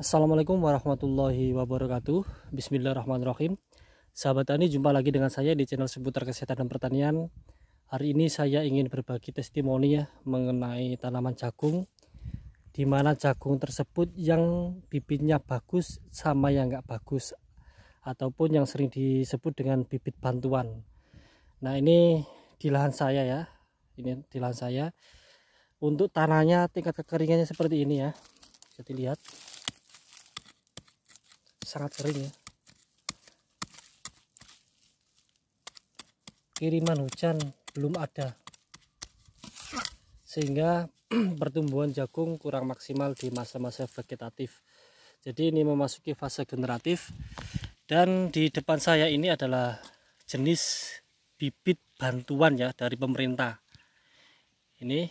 Assalamualaikum warahmatullahi wabarakatuh. Bismillahirrahmanirrahim. Sahabat tani, jumpa lagi dengan saya di channel seputar kesehatan dan pertanian. Hari ini saya ingin berbagi testimoni mengenai tanaman jagung, di mana jagung tersebut yang bibitnya bagus sama yang nggak bagus, ataupun yang sering disebut dengan bibit bantuan. Nah, ini di lahan saya ya. Ini di lahan saya. Untuk tanahnya tingkat kekeringannya seperti ini ya. Bisa dilihat. Sangat kering ya. Kiriman hujan belum ada, sehingga pertumbuhan jagung kurang maksimal di masa-masa vegetatif. Jadi ini memasuki fase generatif, dan di depan saya ini adalah jenis bibit bantuan ya dari pemerintah. Ini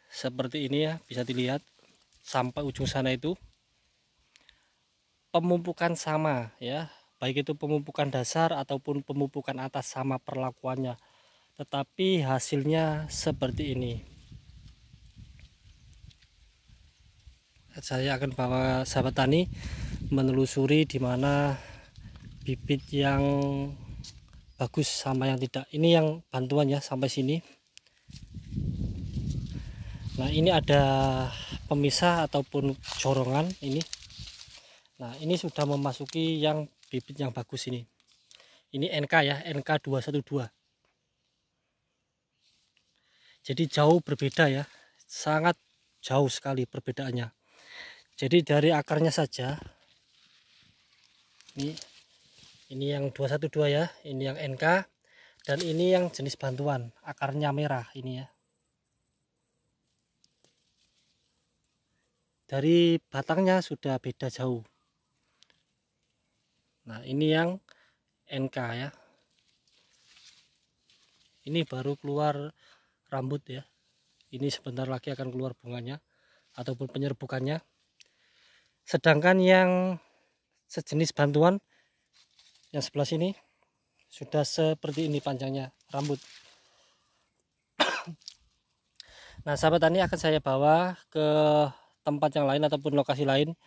seperti ini ya, bisa dilihat sampai ujung sana itu pemupukan sama ya, baik itu pemupukan dasar ataupun pemupukan atas sama perlakuannya, tetapi hasilnya seperti ini. Saya akan bawa sahabat tani menelusuri di mana bibit yang bagus sama yang tidak. Ini yang bantuan ya, sampai sini. Nah, ini ada pemisah ataupun jorongan ini. Nah, ini sudah memasuki yang bibit yang bagus ini. Ini NK ya, NK 212. Jadi jauh berbeda ya, sangat jauh sekali perbedaannya. Jadi dari akarnya saja, ini yang 212 ya, ini yang NK, dan ini yang jenis bantuan, akarnya merah ini ya. Dari batangnya sudah beda jauh. Nah, ini yang NK ya. Ini baru keluar rambut ya. Ini sebentar lagi akan keluar bunganya ataupun penyerbukannya. Sedangkan yang sejenis bantuan yang sebelah sini sudah seperti ini panjangnya rambut. Nah, sahabat tani, akan saya bawa ke tempat yang lain ataupun lokasi lain,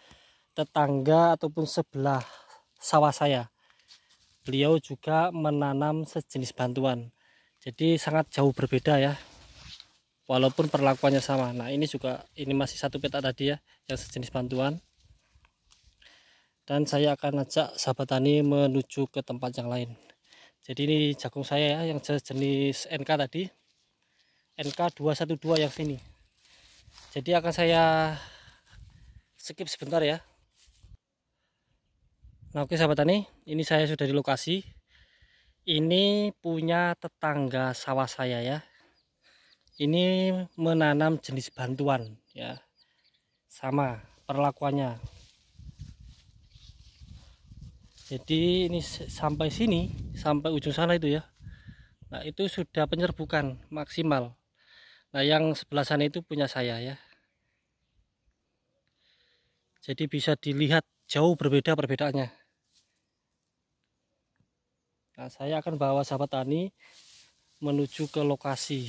tetangga ataupun sebelah sawah saya. Beliau juga menanam sejenis bantuan. Jadi sangat jauh berbeda ya, walaupun perlakuannya sama. Nah, ini juga, ini masih satu petak tadi ya, yang sejenis bantuan. Dan saya akan ajak sahabat tani menuju ke tempat yang lain. Jadi ini jagung saya ya, yang jenis NK tadi, NK 212 yang sini. Jadi akan saya skip sebentar ya. Nah, oke sahabat tani, ini saya sudah di lokasi. Ini punya tetangga sawah saya ya. Ini menanam jenis bantuan ya, sama perlakuannya. Jadi ini sampai sini, sampai ujung sana itu ya. Nah, itu sudah penyerbukan maksimal. Nah, yang sebelah sana itu punya saya ya. Jadi bisa dilihat jauh berbeda perbedaannya. Nah, saya akan bawa sahabat tani menuju ke lokasi.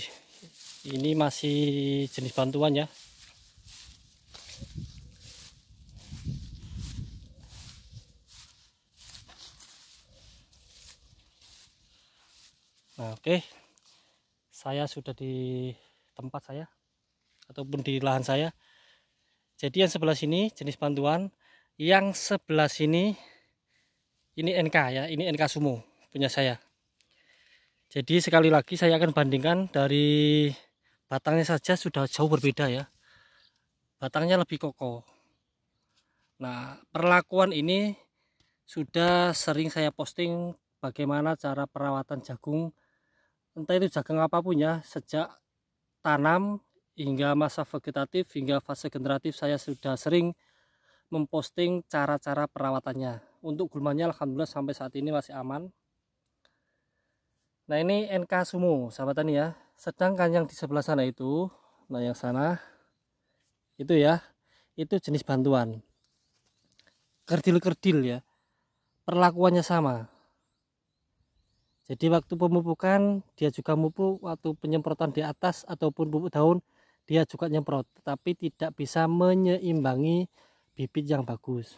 Ini masih jenis bantuan ya. Nah, oke. Saya sudah di tempat saya ataupun di lahan saya. Jadi yang sebelah sini jenis bantuan, yang sebelah sini ini NK ya, ini NK Sumo punya saya. Jadi sekali lagi saya akan bandingkan dari batangnya saja sudah jauh berbeda ya. Batangnya lebih kokoh. Nah, perlakuan ini sudah sering saya posting bagaimana cara perawatan jagung, entah itu jagung apapun ya, sejak tanam hingga masa vegetatif hingga fase generatif. Saya sudah sering memposting cara-cara perawatannya. Untuk gulmanya alhamdulillah sampai saat ini masih aman. Nah, ini NK Sumo sahabat tani ya. Sedangkan yang di sebelah sana itu, nah yang sana itu ya, itu jenis bantuan, kerdil-kerdil ya, perlakuannya sama. Jadi waktu pemupukan dia juga mupuk, waktu penyemprotan di atas ataupun pupuk daun dia juga nyemprot, tetapi tidak bisa menyeimbangi bibit yang bagus.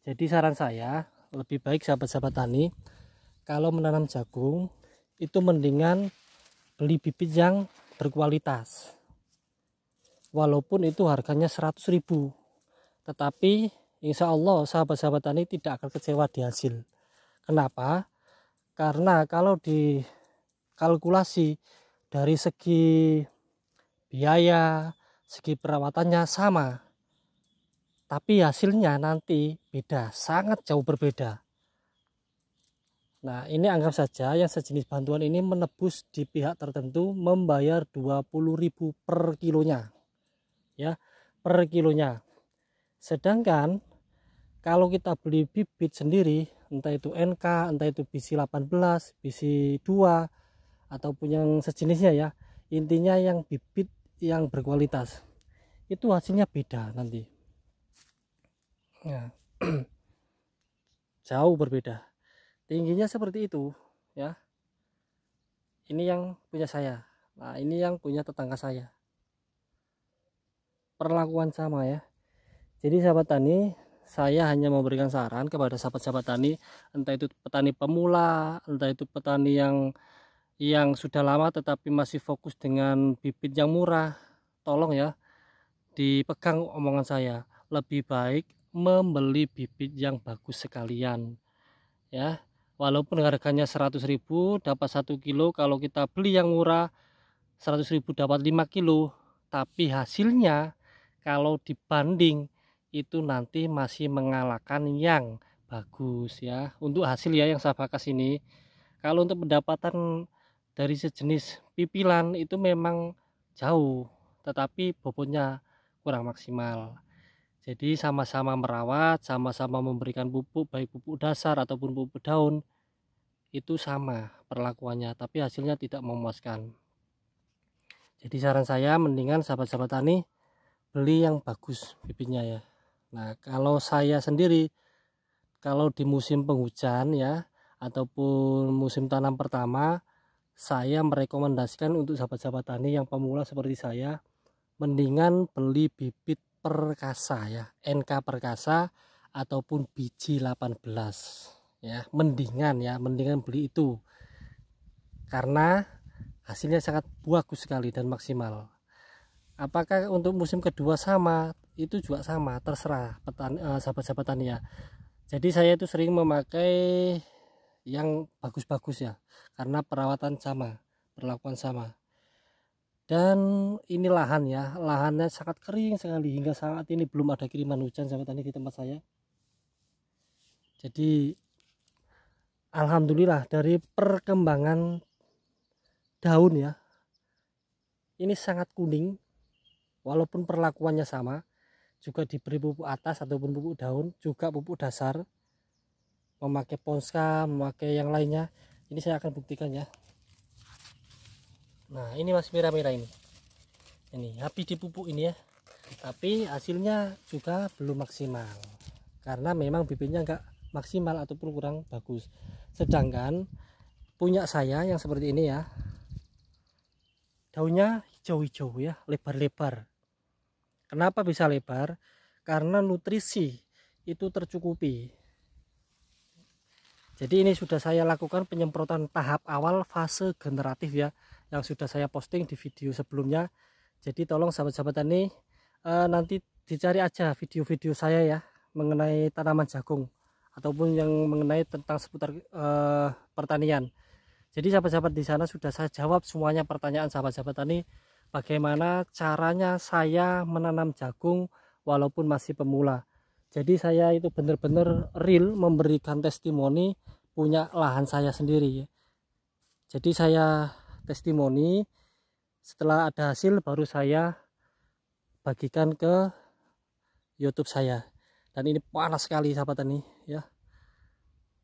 Jadi saran saya lebih baik sahabat-sahabat tani kalau menanam jagung itu mendingan beli bibit yang berkualitas. Walaupun itu harganya 100.000, tetapi insya Allah sahabat-sahabat tani tidak akan kecewa di hasil. Kenapa? Karena kalau dikalkulasi dari segi biaya, segi perawatannya sama, tapi hasilnya nanti beda, sangat jauh berbeda. Nah, ini anggap saja yang sejenis bantuan ini menebus di pihak tertentu membayar 20.000 per kilonya. Ya, per kilonya. Sedangkan kalau kita beli bibit sendiri, entah itu NK, entah itu BC 18, BC 2 ataupun yang sejenisnya ya, intinya yang bibit yang berkualitas itu hasilnya beda nanti. Nah, jauh berbeda, tingginya seperti itu ya. Ini yang punya saya, nah ini yang punya tetangga saya, perlakuan sama ya. Jadi sahabat tani, saya hanya memberikan saran kepada sahabat-sahabat tani, entah itu petani pemula, entah itu petani yang sudah lama tetapi masih fokus dengan bibit yang murah, tolong ya dipegang omongan saya, lebih baik membeli bibit yang bagus sekalian ya. Walaupun harganya 100.000 dapat 1 kilo, kalau kita beli yang murah 100.000 dapat 5 kilo, tapi hasilnya kalau dibanding itu nanti masih mengalahkan yang bagus ya. Untuk hasil ya yang saya bakas ini, kalau untuk pendapatan dari sejenis pipilan itu memang jauh, tetapi bobotnya kurang maksimal. Jadi sama-sama merawat, sama-sama memberikan pupuk, baik pupuk dasar ataupun pupuk daun, itu sama perlakuannya, tapi hasilnya tidak memuaskan. Jadi saran saya mendingan sahabat-sahabat tani beli yang bagus bibitnya ya. Nah, kalau saya sendiri kalau di musim penghujan ya ataupun musim tanam pertama, saya merekomendasikan untuk sahabat-sahabat tani yang pemula seperti saya mendingan beli bibit perkasa ya, NK perkasa ataupun biji 18 ya, mendingan beli itu karena hasilnya sangat bagus sekali dan maksimal. Apakah untuk musim kedua sama? Itu juga sama, terserah sahabat-sahabat tani ya. Jadi saya itu sering memakai yang bagus-bagus ya, karena perawatan sama, perlakuan sama. Dan ini lahan ya, lahannya sangat kering sekali, hingga saat ini belum ada kiriman hujan sahabat tani di tempat saya. Jadi alhamdulillah dari perkembangan daun ya, ini sangat kuning, walaupun perlakuannya sama, juga diberi pupuk atas ataupun pupuk daun, juga pupuk dasar, memakai Ponska, memakai yang lainnya. Ini saya akan buktikan ya. Nah, ini masih merah-merah ini habis dipupuk ini ya, tapi hasilnya juga belum maksimal karena memang bibitnya enggak maksimal ataupun kurang bagus. Sedangkan punya saya yang seperti ini ya, daunnya hijau-hijau ya, lebar-lebar. Kenapa bisa lebar? Karena nutrisi itu tercukupi. Jadi ini sudah saya lakukan penyemprotan tahap awal fase generatif ya, yang sudah saya posting di video sebelumnya. Jadi tolong sahabat-sahabat tani nanti dicari aja video-video saya ya mengenai tanaman jagung ataupun yang mengenai tentang seputar pertanian. Jadi sahabat-sahabat di sana sudah saya jawab semuanya pertanyaan sahabat-sahabat tani, bagaimana caranya saya menanam jagung walaupun masih pemula. Jadi saya itu benar-benar real memberikan testimoni punya lahan saya sendiri. Jadi saya testimoni, setelah ada hasil baru saya bagikan ke YouTube saya. Dan ini panas sekali sahabat tani ya.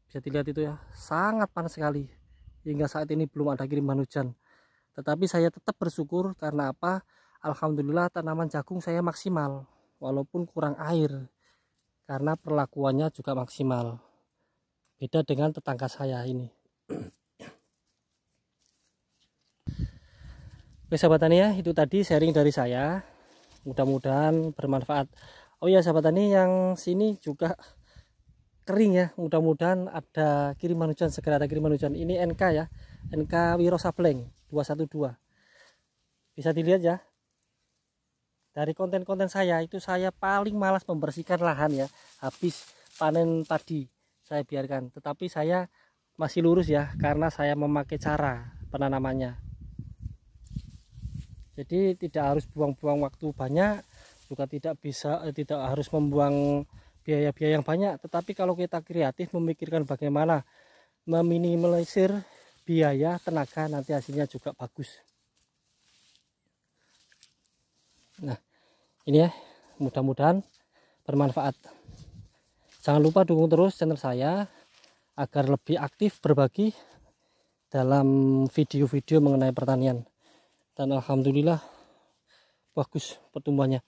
Bisa dilihat itu ya, sangat panas sekali. Hingga saat ini belum ada kiriman hujan. Tetapi saya tetap bersyukur karena apa? Alhamdulillah tanaman jagung saya maksimal walaupun kurang air. Karena perlakuannya juga maksimal, beda dengan tetangga saya ini. Oke sahabat tani ya, itu tadi sharing dari saya, mudah-mudahan bermanfaat. Oh ya sahabat tani, yang sini juga kering ya, mudah-mudahan ada kiriman hujan, segera ada kiriman hujan. Ini NK ya, NK Wiro Sableng 212. Bisa dilihat ya, dari konten-konten saya itu saya paling malas membersihkan lahan ya, habis panen padi saya biarkan, tetapi saya masih lurus ya karena saya memakai cara penanamannya. Jadi tidak harus buang-buang waktu banyak, juga tidak harus membuang biaya-biaya yang banyak, tetapi kalau kita kreatif memikirkan bagaimana meminimalisir biaya tenaga, nanti hasilnya juga bagus. Nah ini ya, mudah-mudahan bermanfaat. Jangan lupa dukung terus channel saya agar lebih aktif berbagi dalam video-video mengenai pertanian. Dan alhamdulillah bagus pertumbuhannya.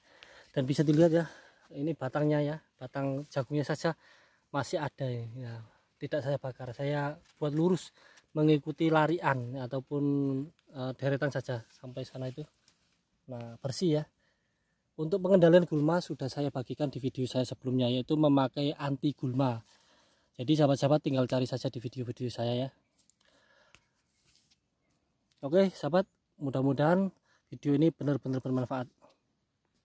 Dan bisa dilihat ya, ini batangnya ya, batang jagungnya saja masih ada ya. Tidak saya bakar, saya buat lurus mengikuti larian ataupun deretan saja sampai sana itu. Nah bersih ya. Untuk pengendalian gulma sudah saya bagikan di video saya sebelumnya, yaitu memakai anti gulma. Jadi sahabat-sahabat tinggal cari saja di video-video saya ya. Oke sahabat, mudah-mudahan video ini benar-benar bermanfaat.